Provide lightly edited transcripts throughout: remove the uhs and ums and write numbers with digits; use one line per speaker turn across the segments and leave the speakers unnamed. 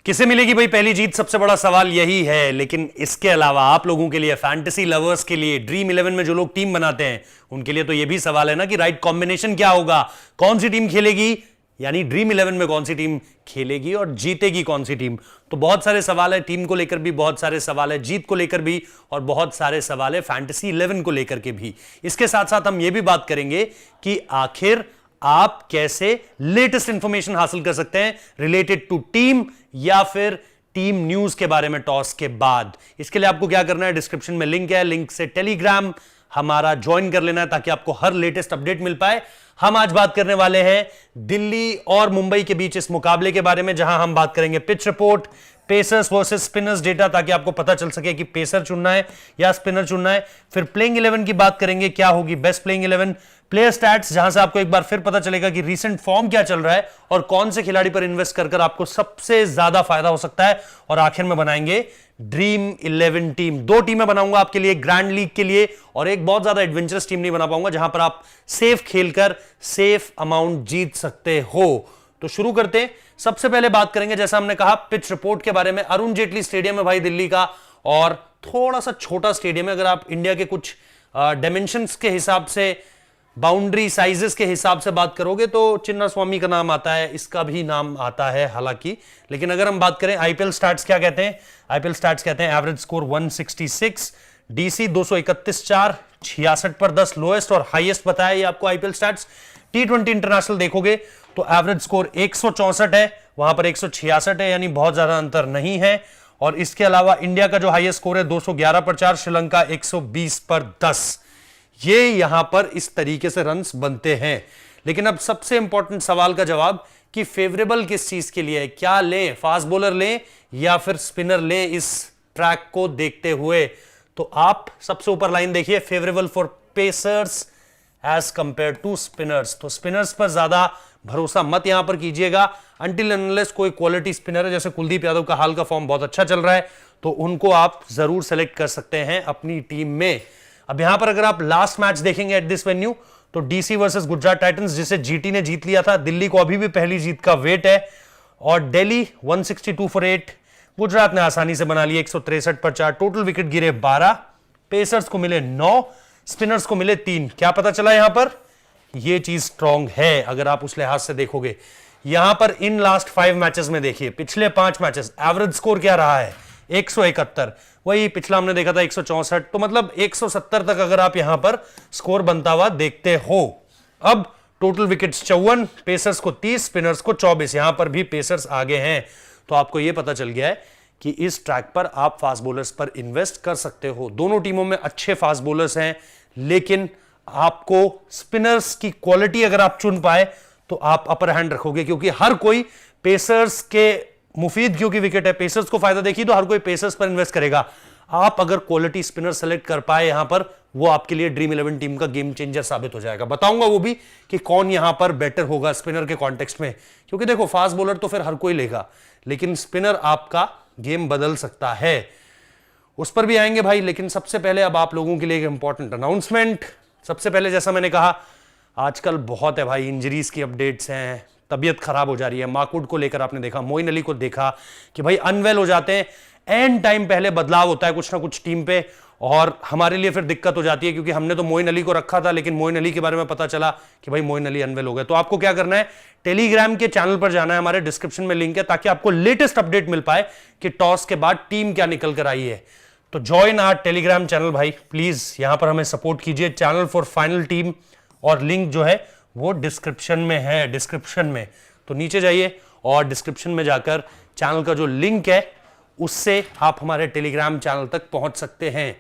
किसे मिलेगी भाई पहली जीत, सबसे बड़ा सवाल यही है। लेकिन इसके अलावा आप लोगों के लिए, फैंटेसी लवर्स के लिए, ड्रीम 11 में जो लोग टीम बनाते हैं उनके लिए तो यह भी सवाल है ना कि राइट कॉम्बिनेशन क्या होगा, कौन सी टीम खेलेगी, यानी ड्रीम 11 में कौन सी टीम खेलेगी और जीतेगी कौन सी टीम। तो बहुत सारे सवाल है, टीम को लेकर भी बहुत सारे सवाल है, जीत को लेकर भी, और बहुत सारे सवाल है फैंटेसी 11 को लेकर के भी। इसके साथ साथ हम यह भी बात करेंगे कि आखिर आप कैसे लेटेस्ट इंफॉर्मेशन हासिल कर सकते हैं रिलेटेड टू टीम या फिर टीम न्यूज के बारे में टॉस के बाद। इसके लिए आपको क्या करना है, डिस्क्रिप्शन में लिंक है, लिंक से टेलीग्राम हमारा ज्वाइन कर लेना है ताकि आपको हर लेटेस्ट अपडेट मिल पाए। हम आज बात करने वाले हैं दिल्ली और मुंबई के बीच इस मुकाबले के बारे में, जहां हम बात करेंगे pitch report, pacers versus spinners data, ताकि आपको पता चल सके कि पेसर चुनना है या स्पिनर चुनना है। फिर प्लेइंग 11 की बात करेंगे, क्या होगी बेस्ट प्लेइंग 11, प्लेयर स्टैट्स, जहां से आपको एक बार फिर पता चलेगा कि रीसेंट फॉर्म क्या चल रहा है और कौन से खिलाड़ी पर इन्वेस्ट कर आपको सबसे ज्यादा फायदा हो सकता है। और आखिर में बनाएंगे ड्रीम 11 टीम। दो टीमें बनाऊंगा आपके लिए, ग्रैंड लीग के लिए, और एक बहुत ज्यादा एडवेंचरस टीम नहीं बना पाऊंगा जहां पर आप सेफ खेलकर सेफ अमाउंट जीत सकते हो। तो शुरू करते हैं। सबसे पहले बात करेंगे, जैसा हमने कहा, पिच रिपोर्ट के बारे में। अरुण जेटली स्टेडियम है भाई दिल्ली का, और थोड़ा सा छोटा स्टेडियम है। अगर आप इंडिया के कुछ डायमेंशंस के हिसाब से, बाउंड्री साइजेस के हिसाब से बात करोगे तो चिन्ना स्वामी का नाम आता है, इसका भी नाम आता है हालांकि। लेकिन अगर हम बात करें आईपीएल स्टैट्स, क्या कहते हैं, आईपीएल स्टैट्स कहते हैं एवरेज स्कोर 166, डीसी 231.4, 66 पर 10 लोएस्ट और हाईएस्ट बताया ये आपको आईपीएल स्टैट्स। T20 इंटरनेशनल देखोगे तो एवरेज स्कोर 164 है, वहां पर 166 है, यानी बहुत ज्यादा अंतर नहीं है। और इसके अलावा इंडिया का जो हाईएस्ट स्कोर है 211 पर 4, श्रीलंका 120 पर 10। ये यहां पर इस तरीके से रन्स बनते हैं। लेकिन अब सबसे इंपॉर्टेंट सवाल का जवाब कि फेवरेबल किस चीज के लिए है, क्या लें, फास्ट बॉलर लें या फिर स्पिनर लें इस ट्रैक को देखते हुए। तो आप सबसे ऊपर लाइन देखिए, favourable for pacers as compare to spinners. तो स्पिनर्स पर ज्यादा भरोसा मत यहां पर कीजिएगा अनटिल अनलेस कोई क्वालिटी स्पिनर है, जैसे कुलदीप यादव का हाल का फॉर्म बहुत अच्छा चल रहा है, तो उनको आप जरूर सेलेक्ट कर सकते हैं अपनी टीम में। अब यहां पर अगर आप लास्ट मैच देखेंगे एट दिस वेन्यू, तो डीसी वर्सेस गुजरात टाइटंस, जिसे जीटी ने जीत लिया था, दिल्ली को अभी भी पहली जीत का वेट है। और दिल्ली 162 फॉर 8, गुजरात ने आसानी से बना लिया 163 पर 4, टोटल विकेट गिरे 12, पेसर्स को मिले 9, स्पिनर्स को मिले 3। क्या पता चला यहां पर, यह चीज स्ट्रांग है अगर आप उस लिहाज से देखोगे। यहां पर इन लास्ट 5 मैचेस में देखिए, पिछले 5 मैचेस एवरेज स्कोर क्या रहा है, 171, वही पिछला हमने देखा था 164, तो मतलब 170 तक अगर आप यहां पर स्कोर बनता हुआ देखते हो। अब टोटल विकेट्स 54, पेसर्स को 30, स्पिनर्स को 24, यहां पर भी पेसर्स आगे हैं। तो आपको यह पता चल गया है कि इस ट्रैक पर आप फास्ट बॉलर्स पर इन्वेस्ट कर सकते हो। दोनों टीमों में अच्छे फास्ट बॉलर्स हैं, लेकिन आपको स्पिनर्स की क्वालिटी अगर आप चुन पाए तो आप अपर हैंड रखोगे, क्योंकि हर कोई पेसर्स के, मुफीद क्योंकि विकेट है, पेसर्स को फायदा देखिए तो हर कोई पेसर्स पर इन्वेस्ट करेगा। आप अगर क्वालिटी स्पिनर सेलेक्ट कर पाए यहां पर, वो आपके लिए ड्रीम 11 टीम का गेम चेंजर साबित हो जाएगा। बताऊंगा वो भी कि कौन यहां पर बेटर होगा स्पिनर के कॉन्टेक्स्ट में, क्योंकि देखो फास्ट बॉलर तो फिर हर कोई लेगा, लेकिन स्पिनर आपका गेम बदल सकता है, उस पर भी आएंगे भाई। लेकिन सबसे पहले अब आप लोगों के लिए एक इंपॉर्टेंट अनाउंसमेंट। सबसे पहले जैसा मैंने कहा, आजकल बहुत है भाई, इंजरीज की अपडेट्स हैं, तबीयत खराब हो जा रही है। माकूड को लेकर आपने देखा, मोइन अली को देखा कि भाई अनवेल हो जाते हैं, एंड टाइम पहले बदलाव होता है कुछ ना कुछ टीम पे, और हमारे लिए फिर दिक्कत हो जाती है, क्योंकि हमने तो मोइन अली को रखा था, लेकिन मोइन अली के बारे में पता चला कि भाई मोइन अली अनवेल हो गए। तो आपको क्या करना है, टेलीग्राम के चैनल पर जाना है, हमारे डिस्क्रिप्शन में लिंक है, ताकि आपको लेटेस्ट अपडेट मिल पाए कि टॉस के बाद टीम क्या निकल कर आई है। तो ज्वाइन आवर टेलीग्राम चैनल भाई, प्लीज यहां पर हमें सपोर्ट कीजिए। चैनल फॉर फाइनल टीम, और लिंक जो है वो डिस्क्रिप्शन में है, डिस्क्रिप्शन में। तो नीचे जाइए और डिस्क्रिप्शन में जाकर चैनल का जो लिंक है उससे आप हमारे टेलीग्राम चैनल तक पहुंच सकते हैं।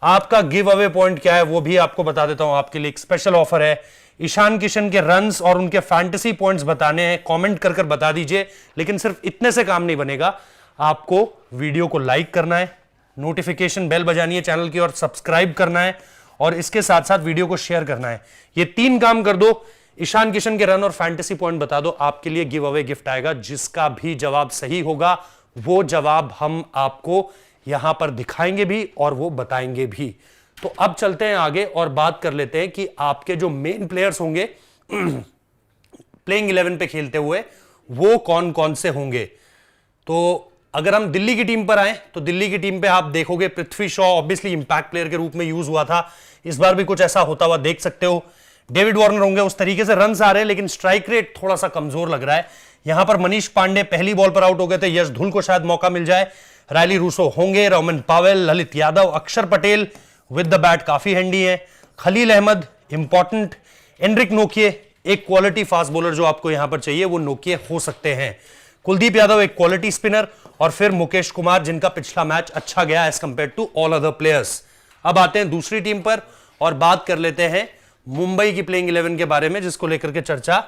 आपका गिव अवे पॉइंट क्या है वो भी आपको बता देता हूं। आपके लिए एक स्पेशल ऑफर है, ईशान किशन के रन्स और उनके फैंटेसी पॉइंट्स बताने हैं, कमेंट कर कर बता दीजिए। लेकिन सिर्फ इतने से काम नहीं बनेगा, आपको वीडियो को लाइक करना है, नोटिफिकेशन बेल बजानी है चैनल की, और सब्सक्राइब करना है, और इसके साथ साथ वीडियो को शेयर करना है। ये 3 काम कर दो, ईशान किशन के रन और फैंटेसी पॉइंट बता दो, आपके लिए गिव अवे गिफ्ट आएगा। जिसका भी जवाब सही होगा वो जवाब हम आपको यहां पर दिखाएंगे भी और वो बताएंगे भी। तो अब चलते हैं आगे और बात कर लेते हैं कि आपके जो मेन प्लेयर्स होंगे प्लेइंग 11 पे खेलते हुए वो कौन कौन से होंगे। तो अगर हम दिल्ली की टीम पर आए तो दिल्ली की टीम पे आप देखोगे Prithvi Shaw obviously impact player के रूप में यूज हुआ था, इस बार भी कुछ ऐसा होता हुआ देख सकते हो। डेविड वार्नर होंगे, उस तरीके से रन आ रहे हैं लेकिन स्ट्राइक रेट थोड़ा सा कमजोर लग रहा है। यहां पर मनीष पांडे पहली बॉल पर आउट हो गए थे, यश धुल को शायद मौका मिल जाए। रायली रूसो होंगे, रोमन पावेल, ललित यादव, अक्षर पटेल विद द बैट काफी हैंडी है, खलील अहमद इंपॉर्टेंट, एनरिक नोकिए एक क्वालिटी फास्ट बॉलर जो आपको यहां पर चाहिए वो नोकिए हो सकते हैं, कुलदीप यादव एक क्वालिटी स्पिनर, और फिर मुकेश कुमार जिनका पिछला मैच अच्छा गया as compare to all other players. अब आते हैं दूसरी टीम पर और बात कर लेते हैं मुंबई की प्लेइंग 11 के बारे में, जिसको लेकर के चर्चा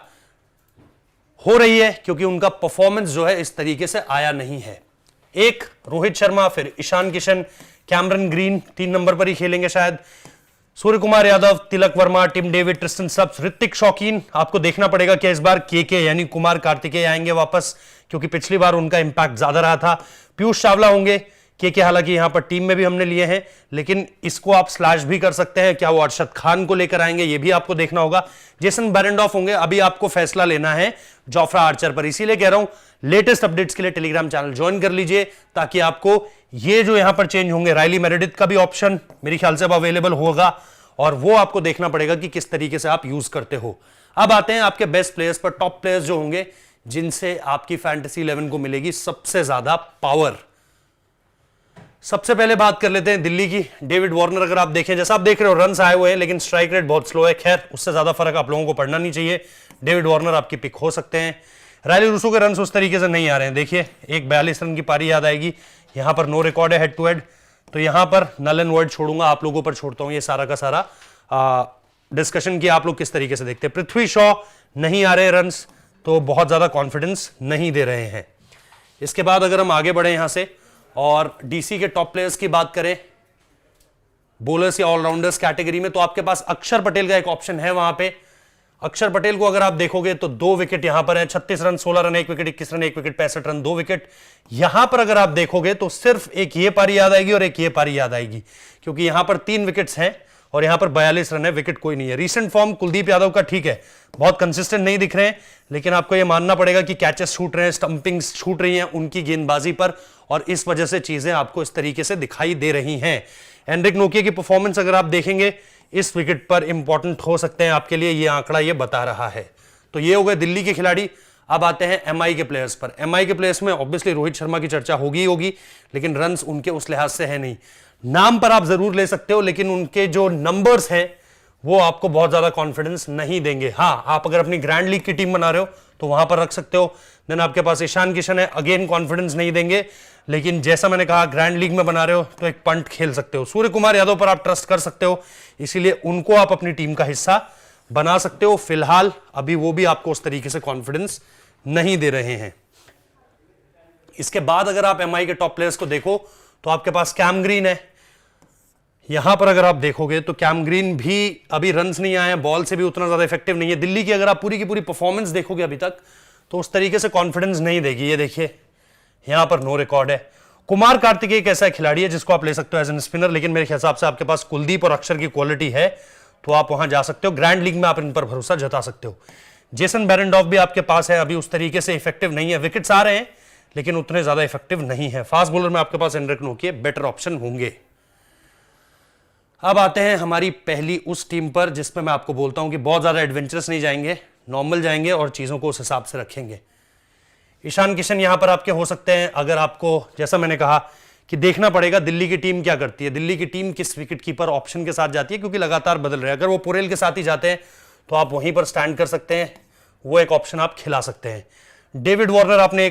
हो रही है क्योंकि उनका परफॉर्मेंस जो है इस तरीके से आया नहीं है। एक रोहित शर्मा, फिर Ishan Kishan, Cameron Green 3 number पर ही खेलेंगे शायद, Surya Kumar Yadav, Tilak Varma, Tim David, Tristan Stubbs, Hrithik Shokeen. आपको देखना पड़ेगा कि इस बार के यानी कुमार कार्तिकेय आएंगे वापस क्योंकि पिछली बार उनका इंपैक्ट ज्यादा रहा था। पीयूष चावला होंगे, के हालांकि यहां पर टीम में भी हमने लिए हैं लेकिन इसको आप स्लैश भी कर सकते हैं, क्या वो अरशद खान को लेकर आएंगे ये भी आपको देखना होगा। जेसन बेरेंडॉफ होंगे, अभी आपको फैसला लेना है जोफ्रा आर्चर पर, इसीलिए कह रहा हूं लेटेस्ट अपडेट्स के लिए टेलीग्राम चैनल ज्वाइन कर लीजिए ताकि आपको ये जो यहां पर चेंज होंगे, राइली मेरेडिथ का भी ऑप्शन मेरे ख्याल से अब अवेलेबल होगा और वो आपको देखना पड़ेगा कि किस तरीके से आप यूज करते हो। अब आते हैं आपके बेस्ट प्लेयर्स पर, टॉप प्लेयर्स जो होंगे जिनसे आपकी फैंटेसी 11 को मिलेगी सबसे ज्यादा पावर। सबसे पहले बात कर लेते हैं दिल्ली की। डेविड वार्नर अगर आप देखें, जैसा आप देख रहे हो रन्स आए हुए हैं लेकिन स्ट्राइक रेट बहुत स्लो है, खैर उससे ज्यादा फर्क आप लोगों को पड़ना नहीं चाहिए, डेविड वार्नर आपकी पिक हो सकते हैं। रायली रूसो के रन्स उस तरीके से नहीं आ रहे हैं, देखिए एक 42 रन की पारी याद आएगी, यहां पर नो रिकॉर्ड है हेड टू हेड, तो यहां पर नल एंड वर्ड छोड़ूंगा, आप लोगों पर छोड़ता हूं ये सारा का सारा डिस्कशन की आप लोग किस तरीके से देखते हैं। पृथ्वी शॉ नहीं आ रहे रन्स, तो बहुत ज्यादा कॉन्फिडेंस नहीं दे रहे हैं। इसके बाद अगर हम आगे बढ़े यहां से और डीसी के टॉप प्लेयर्स की बात करें बॉलर्स या ऑलराउंडर्स कैटेगरी में, तो आपके पास अक्षर पटेल का एक ऑप्शन है वहां पे। अक्षर पटेल को अगर आप देखोगे तो 2 विकेट यहां पर है, 36 run, 16 run 1 wicket, 21 run 1 wicket, 65 run 2 wicket. यहां पर अगर आप देखोगे तो सिर्फ एक ये पारी याद आएगी और एक ये पारी याद आएगी क्योंकि यहां पर 3 विकेट्स हैं और यहां पर 42 रन है, विकेट कोई नहीं है। रीसेंट फॉर्म कुलदीप यादव का ठीक है, बहुत कंसिस्टेंट नहीं दिख रहे हैं लेकिन आपको यह मानना पड़ेगा कि कैचेस छूट रहे हैं, स्टंपिंग्स छूट रही हैं उनकी गेंदबाजी पर और इस वजह से चीजें आपको इस तरीके से दिखाई दे रही हैं। एनरिक नोकिया की परफॉर्मेंस अगर आप देखेंगे इस विकेट पर इंपॉर्टेंट हो सकते हैं आपके लिए, ये आंकड़ा ये बता रहा है। तो ये हो गए दिल्ली के खिलाड़ी। अब आते हैं एमआई के प्लेयर्स पर। एमआई के प्लेयर्स में ऑब्वियसली रोहित शर्मा की चर्चा होगी ही होगी लेकिन रन्स उनके उस लिहाज से है नहीं, नाम पर आप जरूर ले सकते हो लेकिन उनके जो नंबर्स हैं वो आपको बहुत ज्यादा कॉन्फिडेंस नहीं देंगे। हाँ, आप अगर अपनी ग्रैंड लीग की टीम बना रहे हो तो वहां पर रख सकते हो। देन आपके पास ईशान किशन है, अगेन कॉन्फिडेंस नहीं देंगे लेकिन जैसा मैंने कहा ग्रैंड लीग में बना रहे हो तो एक पंट खेल सकते हो। सूर्य कुमार यादव पर आप ट्रस्ट कर सकते हो, इसीलिए उनको आप अपनी टीम का हिस्सा बना सकते हो। फिलहाल अभी वो भी आपको उस तरीके से कॉन्फिडेंस नहीं दे रहे हैं। इसके बाद अगर आप एमआई के टॉप प्लेयर्स को देखो तो आपके पास कैम ग्रीन है, यहां पर अगर आप देखोगे तो कैम ग्रीन भी अभी रन्स नहीं आए हैं, बॉल से भी उतना ज्यादा इफेक्टिव नहीं है। दिल्ली की अगर आप पूरी की पूरी परफॉर्मेंस देखोगे अभी तक तो उस तरीके से कॉन्फिडेंस नहीं देगी। ये देखिए यहां पर नो रिकॉर्ड है। कुमार कार्तिकेय एक ऐसा खिलाड़ी है जिसको आप ले सकते हो एज एन स्पिनर, लेकिन मेरे हिसाब से आपके पास कुलदीप और अक्षर की क्वालिटी है तो आप वहां जा सकते हो, ग्रैंड लीग में आप इन पर भरोसा जता सकते हो। जेसन बेरेंडॉफ भी आपके पास है, अभी उस तरीके से इफेक्टिव नहीं है, विकेट्स आ रहे हैं लेकिन उतने ज्यादा इफेक्टिव नहीं है। फास्ट बॉलर में आपके पास एनरिक नोकिए बेटर ऑप्शन होंगे। अब आते हैं हमारी पहली उस टीम पर जिसमें मैं आपको बोलता हूं कि बहुत ज्यादा एडवेंचरस नहीं जाएंगे, नॉर्मल जाएंगे और चीजों को उस हिसाब से रखेंगे। ईशान किशन यहां पर आपके हो सकते हैं, अगर आपको जैसा मैंने कहा कि देखना पड़ेगा दिल्ली की टीम क्या करती है, दिल्ली की टीम किस विकेट कीपर ऑप्शन के साथ जाती है क्योंकि लगातार बदल रहे हैं। अगर वो पुरेल के साथ ही जाते हैं तो आप वहीं पर स्टैंड कर सकते हैं, वो एक ऑप्शन आप खिला सकते हैं। डेविड वार्नर आपने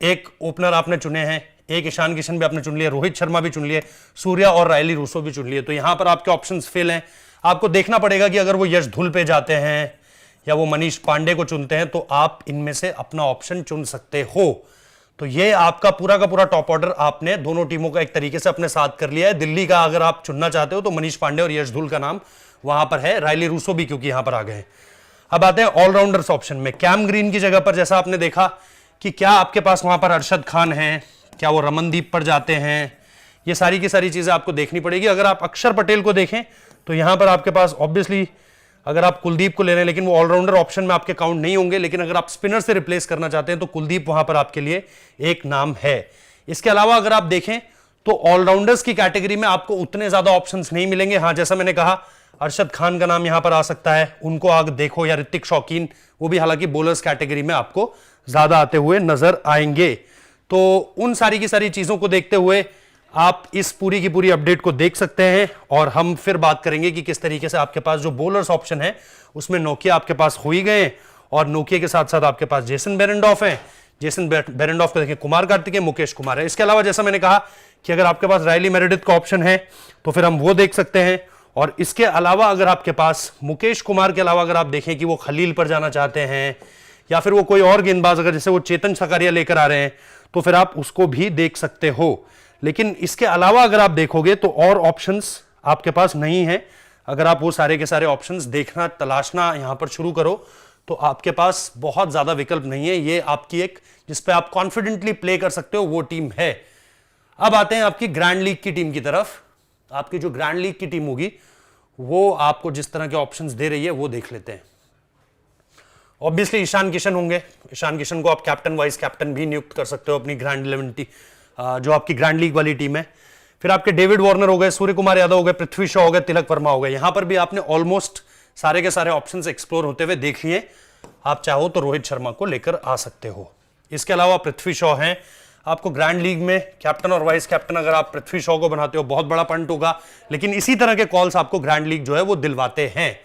एक ओपनर आपने चुने हैं, एक ईशान किशन भी आपने चुन लिया, रोहित शर्मा भी चुन लिए, सूर्या और रायली रूसो भी चुन लिए, तो यहां पर आपके ऑप्शंस फेल हैं। आपको देखना पड़ेगा कि अगर वो यश धुल पे जाते हैं या वो मनीष पांडे को चुनते हैं तो आप इनमें से अपना ऑप्शन चुन सकते हो। तो ये आपका पूरा का पूरा टॉप ऑर्डर आपने दोनों टीमों का एक तरीके से अपने साथ कर लिया है। दिल्ली का अगर आप चुनना चाहते हो तो मनीष पांडे और यश धुल का नाम वहां पर है, रायली रूसो भी क्योंकि यहां पर आ गए हैं। अब आते हैं ऑलराउंडर्स ऑप्शन में। कैम ग्रीन की जगह पर जैसा आपने देखा कि क्या आपके पास वहां पर अरशद खान है, क्या वो रमनदीप पर जाते हैं, ये सारी की सारी चीजें आपको देखनी पड़ेगी। अगर आप अक्षर पटेल को देखें तो यहां पर आपके पास ऑब्वियसली अगर आप कुलदीप को ले रहे हैं, लेकिन वो ऑलराउंडर ऑप्शन में आपके काउंट नहीं होंगे, लेकिन अगर आप स्पिनर से रिप्लेस करना चाहते हैं तो कुलदीप वहां पर आपके लिए एक नाम है। इसके अलावा अगर आप देखें तो ऑलराउंडर्स की कैटेगरी में आपको उतने ज्यादा ऑप्शंस नहीं मिलेंगे। हाँ, जैसा मैंने कहा अरशद खान का नाम यहां पर आ सकता है, उनको आग देखो, या ऋतिक शौकीन, वो भी हालांकि बॉलर्स कैटेगरी में आपको ज्यादा आते हुए नजर आएंगे। तो उन सारी की सारी चीजों को देखते हुए आप इस पूरी की पूरी अपडेट को देख सकते हैं, और हम फिर बात करेंगे कि किस तरीके से आपके पास जो बॉलर्स ऑप्शन है उसमें नोकिया आपके पास हो ही गए, और नोकिया के साथ साथ आपके पास जेसन बेरेंडॉफ है। जेसन बेरेंडॉफ को देखें, कुमार कार्तिकेय, मुकेश कुमार है। इसके अलावा जैसा मैंने कहा कि अगर आपके पास रायली मेरेडिथ का ऑप्शन है तो फिर हम वो देख सकते हैं, और इसके अलावा अगर आपके पास मुकेश कुमार के अलावा अगर आप देखें कि वो खलील पर जाना चाहते हैं, या फिर वो कोई और गेंदबाज अगर जैसे वो चेतन सकारिया लेकर आ रहे हैं, तो फिर आप उसको भी देख सकते हो। लेकिन इसके अलावा अगर आप देखोगे तो और ऑप्शंस आपके पास नहीं है। अगर आप वो सारे के सारे ऑप्शंस देखना, तलाशना यहां पर शुरू करो तो आपके पास बहुत ज्यादा विकल्प नहीं है। ये आपकी एक जिस पे आप कॉन्फिडेंटली प्ले कर सकते हो वो टीम है। अब आते हैं आपकी ग्रैंड लीग की टीम की तरफ। आपकी जो ग्रैंड लीग की टीम होगी वो आपको जिस तरह के ऑप्शंस दे रही है वो देख लेते हैं। ऑब्वियसली ईशान किशन होंगे। ईशान किशन को आप कैप्टन वाइस कैप्टन भी नियुक्त कर सकते हो अपनी ग्रैंड 11 जो आपकी ग्रैंड लीग वाली टीम है। फिर आपके डेविड वार्नर हो गए, सूर्य कुमार यादव हो गए, पृथ्वी शॉ हो गए, तिलक वर्मा हो गए। यहां पर भी आपने ऑलमोस्ट सारे के सारे ऑप्शंस एक्सप्लोर होते हुए देख लिए। आप चाहो तो रोहित शर्मा को लेकर आ सकते हो। इसके अलावा पृथ्वी शॉ हैं आपको ग्रैंड लीग में कैप्टन और वाइस कैप्टन। अगर आप पृथ्वी शॉ को बनाते हो बहुत बड़ा पॉइंट होगा, लेकिन इसी तरह के कॉल्स आपको ग्रैंड लीग जो है वो दिलवाते हैं।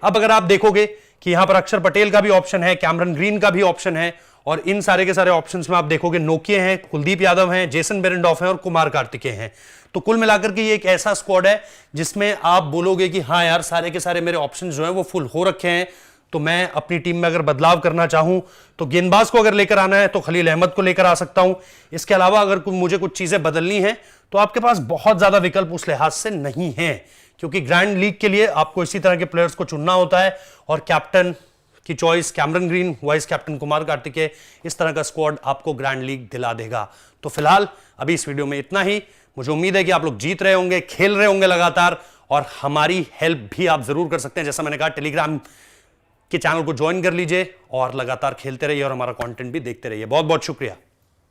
अब अगर आप देखोगे कि यहां पर अक्षर पटेल का भी ऑप्शन है, कैमरन ग्रीन का भी ऑप्शन है, और इन सारे के सारे ऑप्शंस में आप देखोगे नोकिया हैं, कुलदीप यादव हैं, जेसन बेरेंडॉफ हैं और कुमार कार्तिकेय हैं। तो कुल मिलाकर के ये एक ऐसा स्क्वाड है जिसमें आप बोलोगे कि हाँ यार सारे के सारे मेरे ऑप्शंस जो हैं वो फुल हो रखे हैं। तो मैं अपनी टीम में अगर बदलाव करना चाहूं तो गेंदबाज को अगर लेकर आना है तो खलील अहमद को लेकर आ सकता हूं। इसके अलावा अगर मुझे कुछ चीजें बदलनी है तो आपके पास बहुत ज्यादा विकल्प उस लिहाज से नहीं है, क्योंकि ग्रैंड लीग के लिए आपको इसी तरह के प्लेयर्स को चुनना होता है, और कैप्टन की choice Cameron green, vice captain Kumar Kartikeya, इस तरह का स्क्वाड आपको ग्रैंड लीग दिला देगा। तो फिलहाल अभी इस वीडियो में इतना ही। मुझे उम्मीद है कि आप लोग जीत रहे होंगे, खेल रहे होंगे लगातार, और हमारी हेल्प भी आप जरूर कर सकते हैं। जैसा मैंने कहा, टेलीग्राम के चैनल को ज्वाइन कर लीजिए और लगातार खेलते रहिए और हमारा कंटेंट भी देखते रहिए। बहुत बहुत शुक्रिया।